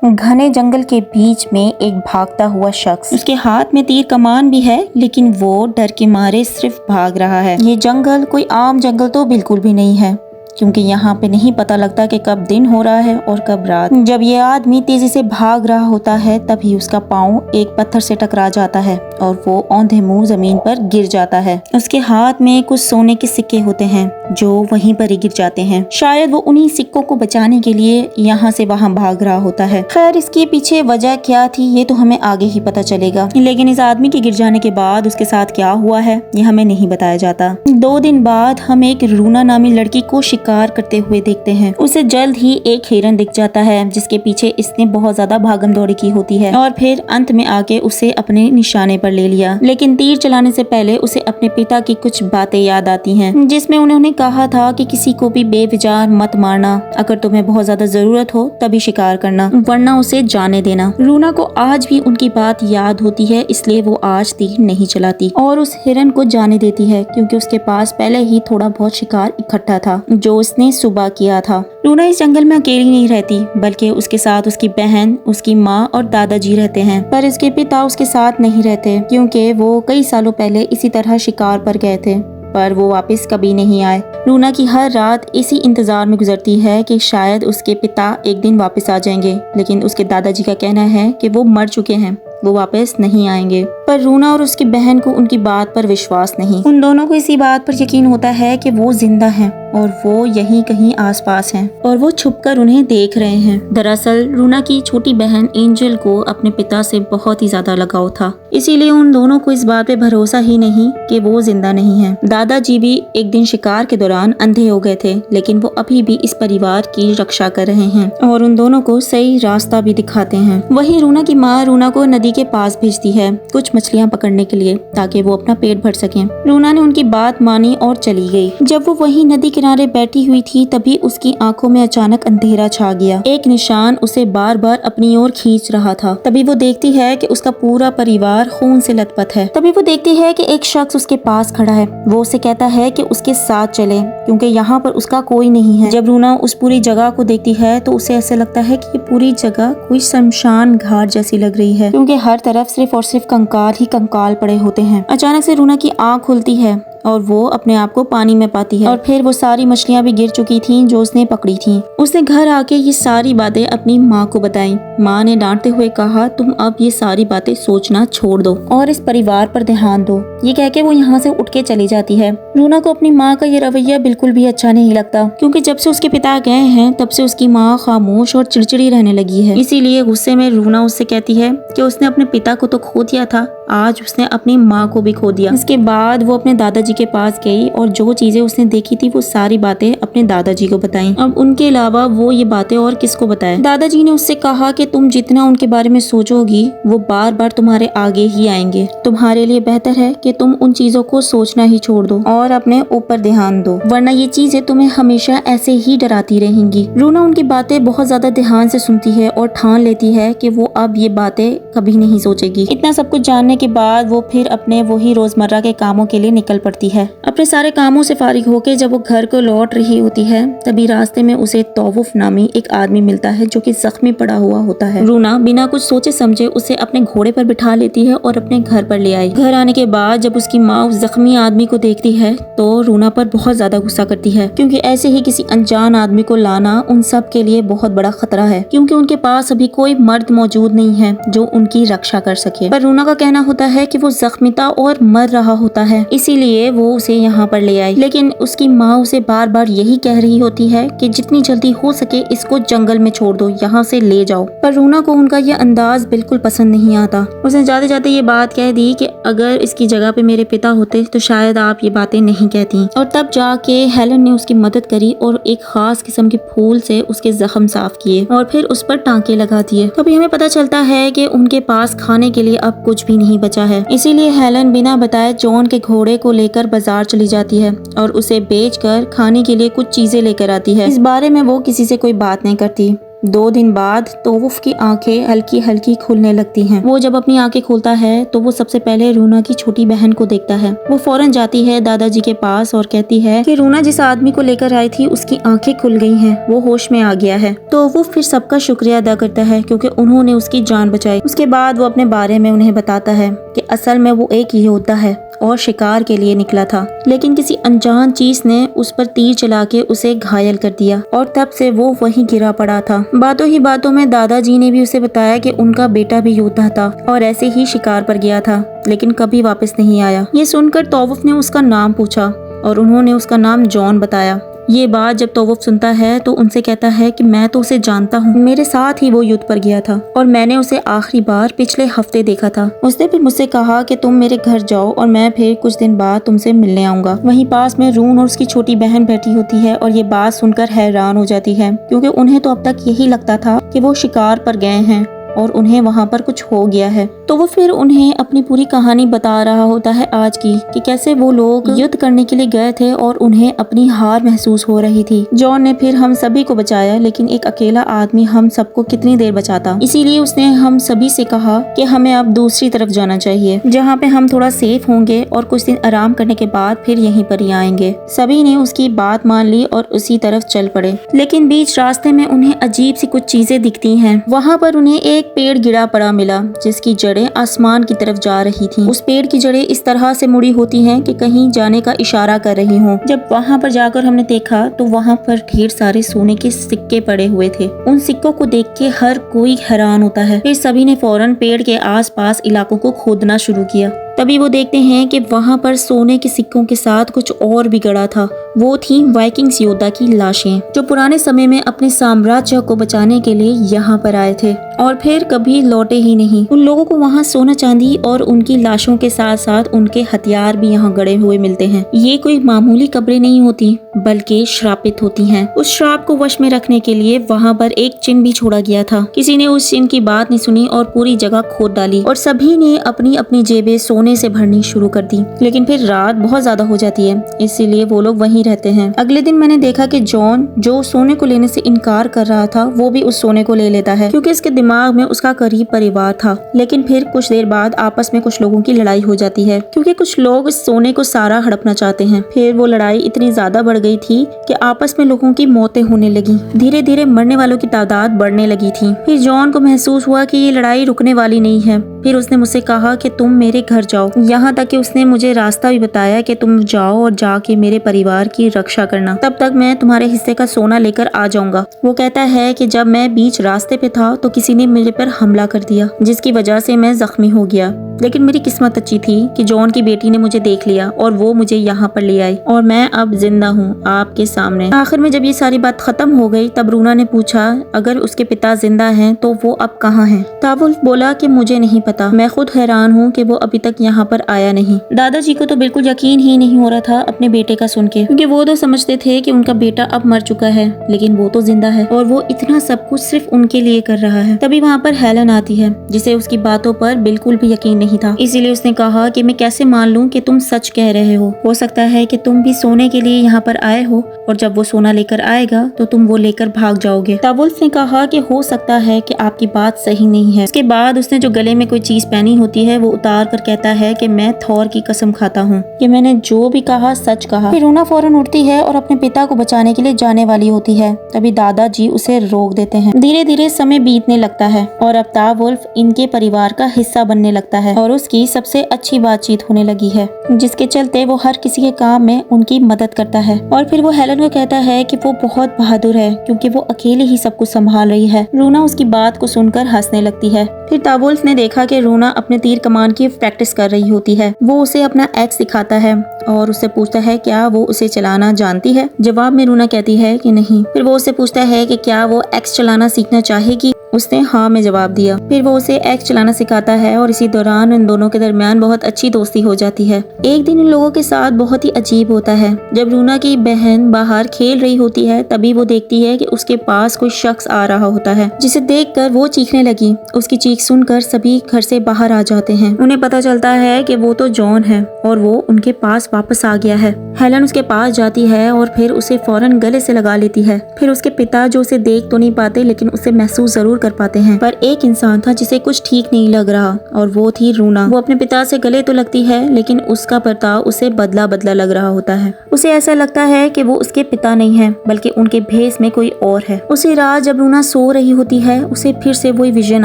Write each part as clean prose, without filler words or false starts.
घने जंगल के बीच में एक भागता हुआ शख्स, उसके हाथ में तीर कमान भी है, लेकिन वो डर के मारे सिर्फ भाग रहा है। ये जंगल कोई आम जंगल तो बिल्कुल भी नहीं है, क्योंकि यहाँ पे नहीं पता लगता कि कब दिन हो रहा है और कब रात। जब ये आदमी तेजी से भाग रहा होता है तभी उसका पाँव एक पत्थर से टकरा जाता है और वो औंधे मुंह जमीन पर गिर जाता है। उसके हाथ में कुछ सोने के सिक्के होते हैं जो वहीं पर ही गिर जाते हैं। शायद वो उन्हीं सिक्कों को बचाने के लिए यहाँ से वहाँ भाग रहा होता है। खैर, इसके पीछे वजह क्या थी ये तो हमें आगे ही पता चलेगा, लेकिन इस आदमी के गिर जाने के बाद उसके साथ क्या हुआ है ये हमें नहीं बताया जाता। 2 दिन बाद हम एक रूना नामी लड़की को शिकार करते हुए देखते हैं। उसे जल्द ही एक हिरन दिख जाता है जिसके पीछे इसने बहुत ज्यादा भागम दौड़ी की होती है और फिर अंत में आके उसे अपने निशाने पर ले लिया। लेकिन तीर चलाने से पहले उसे अपने पिता की कुछ बातें याद आती हैं, जिसमें उन्होंने कहा था कि किसी को भी बेविचार मत मारना, अगर तुम्हें बहुत ज्यादा जरूरत हो तभी शिकार करना, वरना उसे जाने देना। रूना को आज भी उनकी बात याद होती है, इसलिए वो आज तीर नहीं चलाती और उस हिरन को जाने देती है, क्योंकि उसके पास पहले ही थोड़ा बहुत शिकार इकट्ठा था जो उसने सुबह किया था। रूना इस जंगल में अकेली नहीं रहती, बल्कि उसके साथ उसकी बहन, उसकी माँ और दादाजी रहते हैं। पर उसके पिता उसके साथ नहीं रहते, क्योंकि वो कई सालों पहले इसी तरह शिकार पर गए थे, पर वो वापस कभी नहीं आए। रूना की हर रात इसी इंतजार में गुजरती है कि शायद उसके पिता एक दिन वापस आ जाएंगे, लेकिन उसके दादाजी का कहना है कि वो मर चुके हैं, वो वापस नहीं आएंगे। पर रूना और उसकी बहन को उनकी बात पर विश्वास नहीं। उन दोनों को इसी बात पर यकीन होता है कि वो जिंदा हैं और वो यहीं कहीं आसपास हैं और वो छुपकर उन्हें देख रहे हैं। दरअसल रूना की छोटी बहन एंजल को अपने पिता से बहुत ही ज्यादा लगाव था, इसीलिए उन दोनों को इस बात पे भरोसा ही नहीं कि वो जिंदा नहीं है। दादाजी भी एक दिन शिकार के दौरान अंधे हो गए थे, लेकिन वो अभी भी इस परिवार की रक्षा कर रहे हैं और उन दोनों को सही रास्ता भी दिखाते हैं। वहीं रूना की माँ रूना को नदी के पास भेजती है कुछ मछलियाँ पकड़ने के लिए, ताकि वो अपना पेट भर सके। रूना ने उनकी बात मानी और चली गई। जब वो वहीं नदी किनारे बैठी हुई थी तभी उसकी आंखों में अचानक अंधेरा छा गया। एक निशान उसे बार बार अपनी ओर खींच रहा था। तभी वो देखती है कि उसका पूरा परिवार खून से लथपथ है। तभी वो देखती है कि एक शख्स उसके पास खड़ा है। वो उसे कहता है कि उसके साथ चले, क्योंकि यहाँ पर उसका कोई नहीं है। जब रूना उस पूरी जगह को देखती है तो उसे ऐसा लगता है कि ये पूरी जगह कोई शमशान घाट जैसी लग रही है, क्योंकि हर तरफ सिर्फ और सिर्फ कंकाल ही कंकाल पड़े होते हैं। अचानक से रूना की आंख खुलती है और वो अपने आप को पानी में पाती है और फिर वो सारी मछलियाँ भी गिर चुकी थीं जो उसने पकड़ी थीं। उसने घर आके ये सारी बातें अपनी माँ को बताई। माँ ने डांटते हुए कहा, तुम अब ये सारी बातें सोचना छोड़ दो और इस परिवार पर ध्यान दो। ये कह के वो यहाँ से उठ के चली जाती है। रूना को अपनी माँ का ये रवैया बिल्कुल भी अच्छा नहीं लगता, क्योंकि जब से उसके पिता गए हैं तब से उसकी माँ खामोश और चिड़चिड़ी रहने लगी है। इसीलिए गुस्से में रूना उससे कहती है कि उसने अपने पिता को तो खो दिया था, आज उसने अपनी माँ को भी खो दिया। इसके बाद वो अपने दादाजी के पास गई और जो चीजें उसने देखी थी वो सारी बातें अपने दादाजी को बताई। अब उनके अलावा वो ये बातें और किसको बताए। दादाजी ने उससे कहा कि तुम जितना उनके बारे में सोचोगी वो बार बार तुम्हारे आगे ही आएंगे। तुम्हारे लिए बेहतर है कि तुम उन चीजों को सोचना ही छोड़ दो और अपने ऊपर ध्यान दो, वरना ये चीजें तुम्हें हमेशा ऐसे ही डराती रहेंगी। रूना उनकी बातें बहुत ज्यादा ध्यान से सुनती है और ठान लेती है कि वो अब ये बातें कभी नहीं सोचेगी। इतना सब कुछ जानने के बाद वो फिर अपने वही रोजमर्रा के कामों के लिए निकल पड़ती है। अपने सारे कामों से फारिग होकर जब वो घर को लौट रही होती है तभी रास्ते में उसे तौवुफ नामी एक आदमी मिलता है जो कि जख्मी पड़ा हुआ होता है। रूना बिना कुछ सोचे समझे उसे अपने घोड़े पर बिठा लेती है और अपने घर पर ले आई। घर आने के बाद जब उसकी माँ उस जख्मी आदमी को देखती है तो रूना पर बहुत ज्यादा गुस्सा करती है, क्योंकि ऐसे ही किसी अनजान आदमी को लाना उन सब के लिए बहुत बड़ा खतरा है, क्योंकि उनके पास अभी कोई मर्द मौजूद नहीं है जो उनकी रक्षा कर सके। पर रूना का कहना होता है कि वो जख्मी था और मर रहा होता है, इसीलिए वो उसे यहाँ पर ले आई। लेकिन उसकी माँ उसे बार बार यही कह रही होती है कि जितनी जल्दी हो सके इसको जंगल में छोड़ दो, यहाँ से ले जाओ। पर रूना को उनका ये अंदाज बिल्कुल पसंद नहीं आता। उसने जाते जाते ये बात कह दी कि अगर इसकी जगह पे मेरे पिता होते तो शायद आप ये बातें नहीं कहती। और तब जाके हेलन ने उसकी मदद करी और एक खास किस्म के फूल से उसके जख्म साफ किए और फिर उस पर टांके लगा दिए। तभी हमें पता चलता है कि उनके पास खाने के लिए अब कुछ भी नहीं बचा है। इसीलिए हेलन बिना बताए जॉन के घोड़े को लेकर बाजार चली जाती है और उसे बेचकर खाने के लिए कुछ चीजें लेकर आती है। इस बारे में वो किसी से कोई बात नहीं करती। 2 दिन बाद तोवुफ की आंखें हल्की हल्की खुलने लगती हैं। वो जब अपनी आंखें खोलता है तो वो सबसे पहले रूना की छोटी बहन को देखता है। वो फौरन जाती है दादाजी के पास और कहती है कि रूना जिस आदमी को लेकर आई थी उसकी आंखें खुल गई हैं, वो होश में आ गया है। तो वो फिर सबका शुक्रिया अदा करता है क्योंकि उन्होंने उसकी जान बचाई। उसके बाद वो अपने बारे में उन्हें बताता है कि असल में वो एक योद्धा है और शिकार के लिए निकला था, लेकिन किसी अनजान चीज ने उस पर तीर चला के उसे घायल कर दिया और तब से वो वहीं गिरा पड़ा था। बातों ही बातों में दादाजी ने भी उसे बताया कि उनका बेटा भी योद्धा था और ऐसे ही शिकार पर गया था, लेकिन कभी वापस नहीं आया। ये सुनकर तौवुफ ने उसका नाम पूछा और उन्होंने उसका नाम जॉन बताया। ये बात जब तौवुफ सुनता है तो उनसे कहता है कि मैं तो उसे जानता हूँ, मेरे साथ ही वो युद्ध पर गया था और मैंने उसे आखिरी बार पिछले हफ्ते देखा था। उसने फिर मुझसे कहा कि तुम मेरे घर जाओ और मैं फिर कुछ दिन बाद तुमसे मिलने आऊंगा। वहीं पास में रून और उसकी छोटी बहन बैठी होती है और ये बात सुनकर हैरान हो जाती है क्योंकि उन्हें तो अब तक यही लगता था कि वो शिकार पर गए हैं और उन्हें वहाँ पर कुछ हो गया है। तो वो फिर उन्हें अपनी पूरी कहानी बता रहा होता है आज की, कि कैसे वो लोग युद्ध करने के लिए गए थे और उन्हें अपनी हार महसूस हो रही थी। जॉन ने फिर हम सभी को बचाया, लेकिन एक अकेला आदमी हम सबको कितनी देर बचाता। इसीलिए उसने हम सभी से कहा कि हमें अब दूसरी तरफ जाना चाहिए, जहाँ पे हम थोड़ा सेफ होंगे और कुछ दिन आराम करने के बाद फिर यहीं पर ही आएंगे। सभी ने उसकी बात मान ली और उसी तरफ चल पड़े, लेकिन बीच रास्ते में उन्हें अजीब सी कुछ चीजें दिखती हैं। वहाँ पर उन्हें एक पेड़ गिरा पड़ा मिला जिसकी जड़ें आसमान की तरफ जा रही थीं। उस पेड़ की जड़ें इस तरह से मुड़ी होती हैं कि कहीं जाने का इशारा कर रही हों। जब वहाँ पर जाकर हमने देखा तो वहाँ पर ढेर सारे सोने के सिक्के पड़े हुए थे। उन सिक्कों को देख के हर कोई हैरान होता है। फिर सभी ने फौरन पेड़ के आसपास इलाकों को खोदना शुरू किया। तभी वो देखते हैं कि वहाँ पर सोने के सिक्कों के साथ कुछ और भी गड़ा था। वो थी वाइकिंग्स योद्धा की लाशें, जो पुराने समय में अपने साम्राज्य को बचाने के लिए यहाँ पर आए थे और फिर कभी लौटे ही नहीं। उन लोगों को वहाँ सोना चांदी और उनकी लाशों के साथ साथ उनके हथियार भी यहाँ गड़े हुए मिलते हैं। ये कोई मामूली कब्रें नहीं होती, बल्कि श्रापित होती हैं। उस श्राप को वश में रखने के लिए वहाँ पर एक चिन्ह भी छोड़ा गया था। किसी ने उस चिन्ह की बात नहीं सुनी और पूरी जगह खोद डाली और सभी ने अपनी अपनी जेबें सोने से भरनी शुरू कर दी। लेकिन फिर रात बहुत ज्यादा हो जाती है, इसीलिए वो लोग वहीं रहते हैं। अगले दिन मैंने देखा कि जॉन, जो सोने को लेने से इनकार कर रहा था, वो भी उस सोने को ले लेता है क्योंकि इसके दिमाग में उसका करीब परिवार था। लेकिन फिर कुछ देर बाद आपस में कुछ लोगों की लड़ाई हो जाती है क्योंकि कुछ लोग इस सोने को सारा हड़पना चाहते हैं। फिर वो लड़ाई इतनी ज्यादा बढ़ गई थी कि आपस में लोगों की मौतें होने लगी। धीरे धीरे मरने वालों की तादाद बढ़ने लगी थी। फिर जॉन को महसूस हुआ कि ये लड़ाई रुकने वाली नहीं है। फिर उसने मुझसे कहा कि तुम मेरे घर जाओ, यहाँ तक कि उसने मुझे रास्ता भी बताया कि तुम जाओ और जाके मेरे परिवार की रक्षा करना, तब तक मैं तुम्हारे हिस्से का सोना लेकर आ जाऊंगा। वो कहता है कि जब मैं बीच रास्ते पे था तो किसी ने मेरे पर हमला कर दिया, जिसकी वजह से मैं जख्मी हो गया। लेकिन मेरी किस्मत अच्छी थी कि जॉन की बेटी ने मुझे देख लिया और वो मुझे यहाँ पर ले आई और मैं अब जिंदा हूँ आपके सामने। आखिर में जब ये सारी बात खत्म हो गई तब रूना ने पूछा अगर उसके पिता जिंदा हैं तो वो अब कहाँ हैं। तौवुफ बोला कि मुझे नहीं पता, मैं खुद हैरान हूँ कि वो अभी तक यहाँ पर आया नहीं। दादाजी को तो बिल्कुल यकीन ही नहीं हो रहा था अपने बेटे का सुन के, क्योंकि वो तो समझते थे कि उनका बेटा अब मर चुका है, लेकिन वो तो जिंदा है और वो इतना सब कुछ सिर्फ उनके लिए कर रहा है। तभी वहाँ पर हेलन आती है जिसे उसकी बातों पर बिल्कुल भी यकीन नहीं था। इसीलिए उसने कहा कि मैं कैसे मान लूं कि तुम सच कह रहे हो सकता है कि तुम भी सोने के लिए यहाँ पर आए हो और जब वो सोना लेकर आएगा तो तुम वो लेकर भाग जाओगे। तौवुफ ने कहा कि हो सकता है कि आपकी बात सही नहीं है। उसके बाद उसने जो गले में कोई चीज पहनी होती है वो उतार कर कहता है कि मैं थॉर की कसम खाता हूँ कि मैंने जो भी कहा सच कहा। फिर रूना फौरन उठती है और अपने पिता को बचाने के लिए जाने वाली होती है। तभी दादाजी उसे रोक देते हैं। धीरे धीरे समय बीतने लगता है और अब तौवुफ इनके परिवार का हिस्सा बनने लगता है और उसकी सबसे अच्छी बातचीत होने लगी है, जिसके चलते वो हर किसी के काम में उनकी मदद करता है। और फिर वो हेलन को कहता है कि वो बहुत बहादुर है क्योंकि वो अकेले ही सब कुछ संभाल रही है। रूना उसकी बात को सुनकर हंसने लगती है। फिर तौवुफ ने देखा कि रूना अपने तीर कमान की प्रैक्टिस कर रही होती है। वो उसे अपना एक्स सिखाता है और उससे पूछता है क्या वो उसे चलाना जानती है। जवाब में रूना कहती है कि नहीं। फिर वो उससे पूछता है कि क्या वो एक्स चलाना सीखना चाहेगी। उसने हाँ में जवाब दिया। फिर वो उसे एक्स चलाना सिखाता है और इसी दौरान इन दोनों के दरमियान बहुत अच्छी दोस्ती हो जाती है। एक दिन इन लोगों के साथ बहुत ही अजीब होता है। जब रूना की बहन बाहर खेल रही होती है तभी वो देखती है कि उसके पास कोई शख्स आ रहा होता है, जिसे देखकर वो चीखने लगी। उसकी चीख सुनकर सभी घर से बाहर आ जाते हैं। उन्हें पता चलता है कि वो तो जॉन है और वो उनके पास वापस आ गया है। हेलन उसके पास जाती है और फिर उसे फौरन गले से लगा लेती है। फिर उसके पिता जो उसे देख तो नहीं पाते लेकिन उसे महसूस जरूर कर पाते हैं। पर एक इंसान था जिसे कुछ ठीक नहीं लग रहा और वो थी रूना। वो अपने पिता से गले तो लगती है लेकिन उसका बर्ताव उसे बदला बदला लग रहा होता है। उसे ऐसा लगता है कि वो उसके पिता नहीं है बल्कि उनके भेस में कोई और है। उसी रात जब रूना सो रही होती है उसे फिर से वही विजन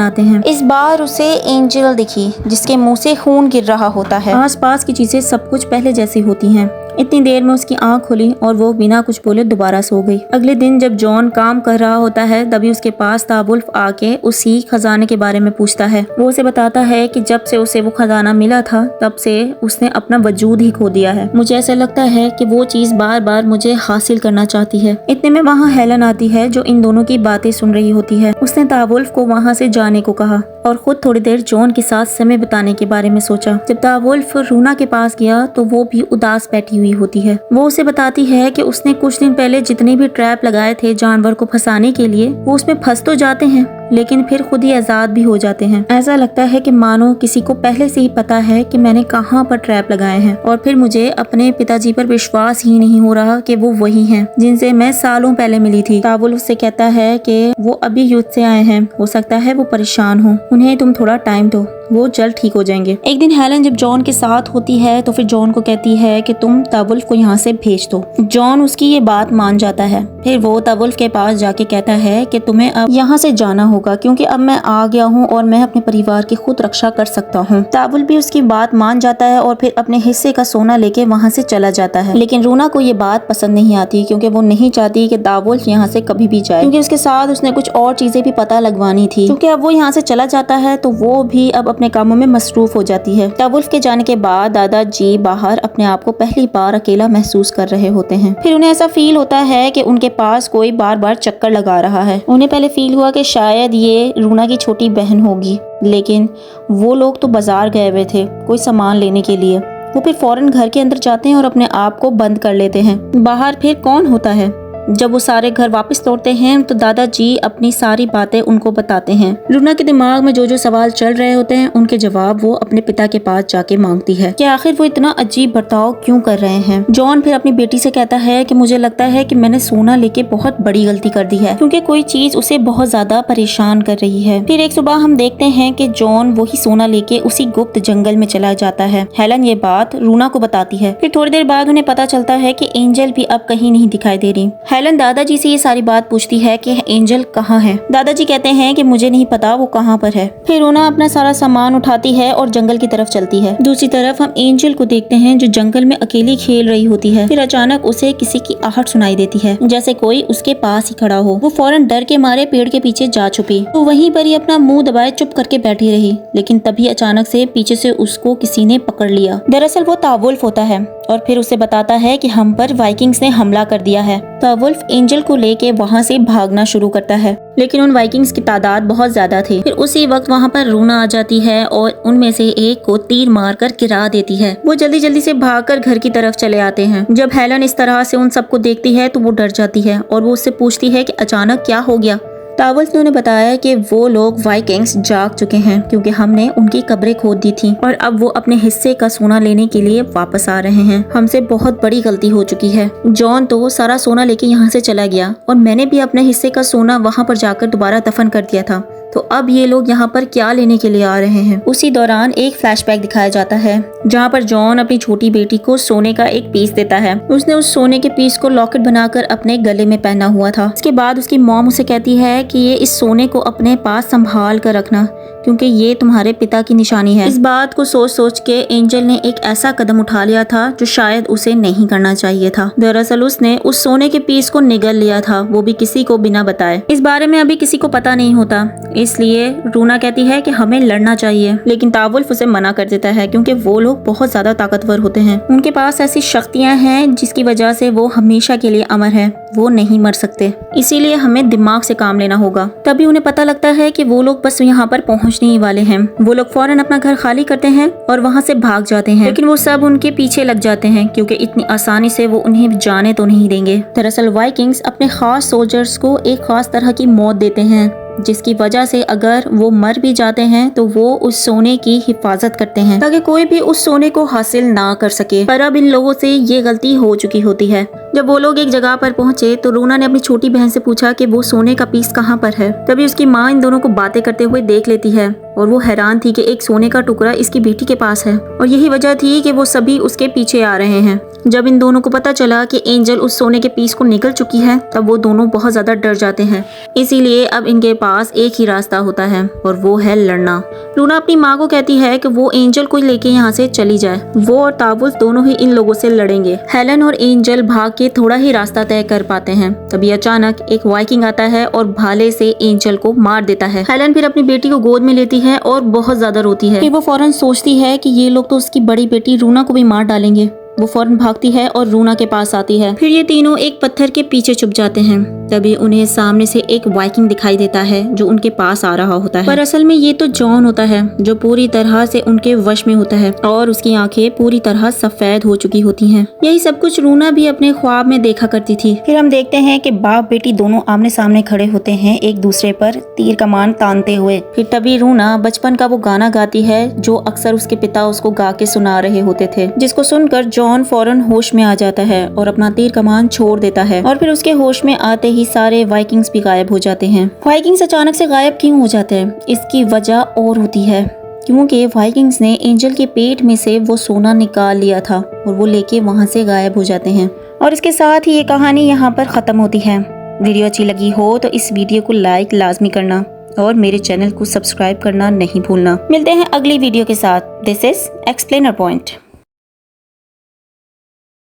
आते हैं। इस बार उसे एंजल दिखी जिसके मुंह से खून गिर रहा होता है। आसपास की चीजें सब कुछ पहले जैसी होती हैं। इतनी देर में उसकी आंख खुली और वो बिना कुछ बोले दोबारा सो गई। अगले दिन जब जॉन काम कर रहा होता है तभी उसके पास तावुल्फ आके उसी खजाने के बारे में पूछता है। वो उसे बताता है कि जब से उसे वो खजाना मिला था तब से उसने अपना वजूद ही खो दिया है। मुझे ऐसा लगता है कि वो चीज बार बार मुझे हासिल करना चाहती है। इतने में वहाँ हेलन आती है जो इन दोनों की बातें सुन रही होती है। उसने तावुल्फ को वहाँ से जाने को कहा और खुद थोड़ी देर जॉन के साथ समय बिताने के बारे में सोचा। जब तावुल्फ रूना के पास गया तो वो भी उदास बैठी हुई होती है। वो उसे बताती है कि उसने कुछ दिन पहले जितने भी ट्रैप लगाए थे जानवर को फंसाने के लिए वो उसमें फंस तो जाते हैं लेकिन फिर खुद ही आजाद भी हो जाते हैं। ऐसा लगता है कि मानो किसी को पहले से ही पता है कि मैंने कहाँ पर ट्रैप लगाए हैं और फिर मुझे अपने पिताजी पर विश्वास ही नहीं हो रहा कि वो वही हैं जिनसे मैं सालों पहले मिली थी। तावुल उससे कहता है कि वो अभी युद्ध से आए हैं, हो सकता है वो परेशान हो, उन्हें तुम थोड़ा टाइम दो, वो जल्द ठीक हो जाएंगे। एक दिन हेलन जब जॉन के साथ होती है तो फिर जॉन को कहती है कि तुम तावुल्फ को यहाँ से भेज दो। जॉन उसकी ये बात मान जाता है। फिर वो तावुल्फ के पास जाके कहता है कि तुम्हें अब यहाँ से जाना होगा क्योंकि अब मैं आ गया हूँ और मैं अपने परिवार की खुद रक्षा कर सकता हूँ। तावुल्फ भी उसकी बात मान जाता है और फिर अपने हिस्से का सोना लेके वहाँ से चला जाता है। लेकिन रूना को ये बात पसंद नहीं आती क्योंकि वो नहीं चाहती कि तावुल्फ यहाँ से कभी भी जाए, क्योंकि उसके साथ उसने कुछ और चीजें भी पता लगवानी थी। क्योंकि अब वो यहाँ से चला जाता है तो वो भी अब अपने कामों में मसरूफ हो जाती है। तावुल्फ के जाने के बाद दादाजी बाहर अपने आप को पहली बार अकेला महसूस कर रहे होते हैं। फिर उन्हें ऐसा फील होता है कि उनके पास कोई बार बार चक्कर लगा रहा है। उन्हें पहले फील हुआ कि शायद ये रूना की छोटी बहन होगी, लेकिन वो लोग तो बाजार गए हुए थे कोई सामान लेने के लिए। वो फिर फौरन घर के अंदर जाते हैं और अपने आप को बंद कर लेते हैं। बाहर फिर कौन होता है? जब वो सारे घर वापस लौटते हैं तो दादाजी अपनी सारी बातें उनको बताते हैं। रूना के दिमाग में जो जो सवाल चल रहे होते हैं उनके जवाब वो अपने पिता के पास जाके मांगती है कि आखिर वो इतना अजीब बर्ताव क्यों कर रहे हैं। जॉन फिर अपनी बेटी से कहता है कि मुझे लगता है कि मैंने सोना लेके बहुत बड़ी गलती कर दी है क्योंकि कोई चीज उसे बहुत ज्यादा परेशान कर रही है। फिर एक सुबह हम देखते हैं कि जॉन वही सोना लेके उसी गुप्त जंगल में चला जाता है। हेलन ये बात रूना को बताती है। फिर थोड़ी देर बाद उन्हें पता चलता है कि एंजल भी अब कहीं नहीं दिखाई दे रही। हेलन दादाजी से ये सारी बात पूछती है कि एंजल कहाँ है। दादाजी कहते हैं कि मुझे नहीं पता वो कहाँ पर है। फिर रूना अपना सारा सामान उठाती है और जंगल की तरफ चलती है। दूसरी तरफ हम एंजल को देखते हैं जो जंगल में अकेली खेल रही होती है। फिर अचानक उसे किसी की आहट सुनाई देती है जैसे कोई उसके पास ही खड़ा हो। वो फौरन डर के मारे पेड़ के पीछे जा छुपी। तो वहीं पर ही अपना मुंह दबाए चुप करके बैठी रही, लेकिन तभी अचानक से पीछे से उसको किसी ने पकड़ लिया। दरअसल वो तावुल्फ होता है और फिर उसे बताता है कि हम पर वाइकिंग्स ने हमला कर दिया है। तावुल्फ एंजल को लेके वहाँ से भागना शुरू करता है, लेकिन उन वाइकिंग्स की तादाद बहुत ज्यादा थी। फिर उसी वक्त वहाँ पर रूना आ जाती है और उनमें से एक को तीर मारकर गिरा देती है। वो जल्दी जल्दी से भागकर घर की तरफ चले आते हैं। जब हेलन इस तरह से उन सबको देखती है तो वो डर जाती है और वो उससे पूछती है कि अचानक क्या हो गया। तावुल्फ ने उन्हें बताया कि वो लोग वाइकिंग्स जाग चुके हैं क्योंकि हमने उनकी कब्रें खोद दी थी और अब वो अपने हिस्से का सोना लेने के लिए वापस आ रहे हैं। हमसे बहुत बड़ी गलती हो चुकी है। जॉन तो सारा सोना लेके यहाँ से चला गया और मैंने भी अपने हिस्से का सोना वहाँ पर जाकर दोबारा दफन कर दिया था, तो अब ये लोग यहाँ पर क्या लेने के लिए आ रहे हैं। उसी दौरान एक फ्लैशबैक दिखाया जाता है जहाँ पर जॉन अपनी छोटी बेटी को सोने का एक पीस देता है। उसने उस सोने के पीस को लॉकेट बनाकर अपने गले में पहना हुआ था। इसके बाद उसकी मॉम उसे कहती है कि ये इस सोने को अपने पास संभाल कर रखना क्योंकि ये तुम्हारे पिता की निशानी है। इस बात को सोच सोच के एंजल ने एक ऐसा कदम उठा लिया था जो शायद उसे नहीं करना चाहिए था। दरअसल उसने उस सोने के पीस को निगल लिया था, वो भी किसी को बिना बताए। इस बारे में अभी किसी को पता नहीं होता, इसलिए रूना कहती है कि हमें लड़ना चाहिए, लेकिन तावुल्फ उसे मना कर देता है क्योंकि वो लोग बहुत ज्यादा ताकतवर होते हैं। उनके पास ऐसी शक्तियां हैं जिसकी वजह से वो हमेशा के लिए अमर है, वो नहीं मर सकते। इसीलिए हमें दिमाग से काम लेना होगा। तभी उन्हें पता लगता है कि वो लोग बस यहाँ पर पहुँचने ही वाले हैं। वो लोग फौरन अपना घर खाली करते हैं और वहाँ से भाग जाते हैं, लेकिन वो सब उनके पीछे लग जाते हैं क्योंकि इतनी आसानी से वो उन्हें जाने तो नहीं देंगे। दरअसल वाइकिंग्स अपने खास सोल्जर्स को एक खास तरह की मौत देते हैं जिसकी वजह से अगर वो मर भी जाते हैं तो वो उस सोने की हिफाजत करते हैं ताकि कोई भी उस सोने को हासिल ना कर सके। पर अब इन लोगों से ये गलती हो चुकी होती है। जब वो लोग एक जगह पर पहुंचे तो रूना ने अपनी छोटी बहन से पूछा कि वो सोने का पीस कहाँ पर है। तभी उसकी माँ इन दोनों को बातें करते हुए देख लेती है और वो हैरान थी कि एक सोने का टुकड़ा इसकी बेटी के पास है और यही वजह थी कि वो सभी उसके पीछे आ रहे हैं। जब इन दोनों को पता चला कि एंजल उस सोने के पीस को निगल चुकी है तब वो दोनों बहुत ज्यादा डर जाते हैं। इसीलिए अब इनके पास एक ही रास्ता होता है और वो है लड़ना। रूना अपनी माँ को कहती है कि वो एंजल को लेके यहाँ से चली जाए। वो और ताबुस दोनों ही इन लोगों से लड़ेंगे। हेलन और एंजल भाग के थोड़ा ही रास्ता तय कर पाते हैं। तभी अचानक एक वाइकिंग आता है और भाले से एंजल को मार देता है। हेलन फिर अपनी बेटी को गोद में लेती है और बहुत ज्यादा रोती है। फिर वो फौरन सोचती है कि ये लोग तो उसकी बड़ी बेटी रूना को भी मार डालेंगे। वो फौरन भागती है और रूना के पास आती है। फिर ये तीनों एक पत्थर के पीछे छुप जाते हैं। तभी उन्हें सामने से एक वाइकिंग दिखाई देता है जो उनके पास आ रहा होता है। पर असल में ये तो जॉन होता है जो पूरी तरह से उनके वश में होता है और उसकी आंखें पूरी तरह सफेद हो चुकी होती हैं। यही सब कुछ रूना भी अपने ख्वाब में देखा करती थी। फिर हम देखते हैं कि बाप बेटी दोनों आमने सामने खड़े होते हैं एक दूसरे पर तीर कमान तानते हुए। फिर तभी रूना बचपन का वो गाना गाती है जो अक्सर उसके पिता उसको गा के सुना रहे होते थे, जिसको सुनकर जॉन फौरन होश में आ जाता है और अपना तीर कमान छोड़ देता है। और फिर उसके होश में आते ही सारे वाइकिंग्स भी गायब हो जाते हैं। वाइकिंग्स अचानक से गायब क्यों हो जाते हैं, इसकी वजह और होती है क्योंकि वाइकिंग्स ने एंजल के पेट में से वो सोना निकाल लिया था और वो लेके वहां से गायब हो जाते हैं। और इसके साथ ही ये कहानी यहाँ पर खत्म होती है। वीडियो अच्छी लगी हो तो इस वीडियो को लाइक लाजमी करना और मेरे चैनल को सब्सक्राइब करना नहीं भूलना। मिलते हैं अगली वीडियो के साथ। This is explainer point.